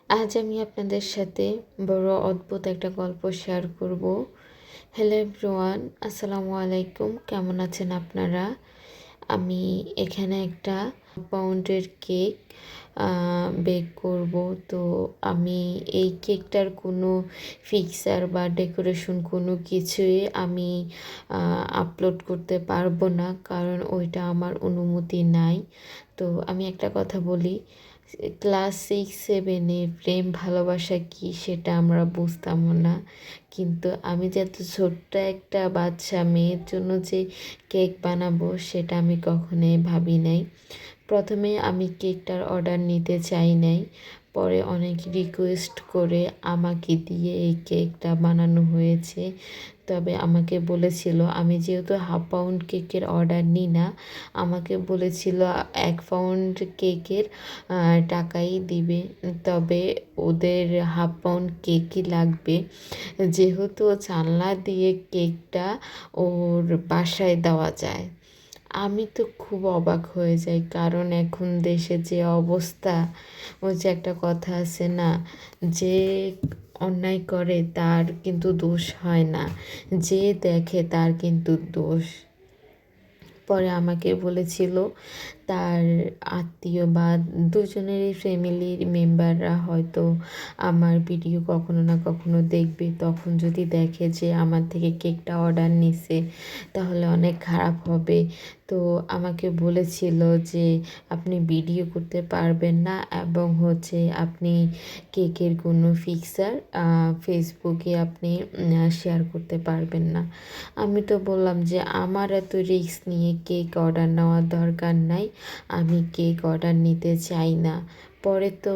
আজ আমি আপনাদের সাথে বড় অদ্ভুত একটা গল্প শেয়ার করব। হ্যালো এভরিওয়ান, আসসালামু আলাইকুম। কেমন আছেন আপনারা? আমি এখানে একটা পাউন্ডের কেক বেক করব। তো আমি এই কেকটার কোনো ফিক্সার বা ডেকোরেশন কোনো কিছুই আমি আপলোড করতে পারবো না, কারণ ওইটা আমার অনুমতি নাই। তো আমি একটা কথা বলি, ক্লাস 6-7-এ প্রেম ভালোবাসা কী সেটা আমরা বুঝতামও না, কিন্তু আমি যে এত ছোট্ট একটা বাচ্চা মেয়ের জন্য যে কেক বানাবো সেটা আমি কখনোই ভাবি নাই। প্রথমে আমি কেকটার অর্ডার নিতে চাই নাই, পরে অনেক রিকোয়েস্ট করে আমাকে দিয়ে এই কেকটা বানানো হয়েছে। তবে আমাকে বলেছিল, আমি যেহেতু হাফ পাউন্ড কেকের অর্ডার নিই না, আমাকে বলেছিল 1 পাউন্ড কেকের টাকাই দিবে, তবে ওদের হাফ পাউন্ড কেকই লাগবে, যেহেতু জানলা দিয়ে কেকটা ওর বাসায় দেওয়া যায়। আমি তো খুব অবাক হয়ে যাই, কারণ এখন দেশে যে অবস্থা, ওই যে একটা কথা আছে না, যে অন্যায় করে তার কিন্তু দোষ হয় না, যে দেখে তার কিন্তু দোষ। পরে আমাকে বলেছিল তার আত্মীয় বা দুজনেরই ফ্যামিলির মেম্বাররা হয়তো আমার ভিডিও কখনো না কখনো দেখবে, তখন যদি দেখে যে আমার থেকে কেকটা অর্ডার নিছে তাহলে অনেক খারাপ হবে। তো আমাকে বলেছিল যে আপনি ভিডিও করতে পারবেন না, এবং আপনি কেকের কোনো ফিক্সার ফেসবুকে আপনি শেয়ার করতে পারবেন না। আমি তো বললাম যে আমার এত রিস্ক নিয়ে কেক অর্ডার নেওয়ার দরকার নাই, আমি কেক অর্ডার নিতে চাই না। পরে তো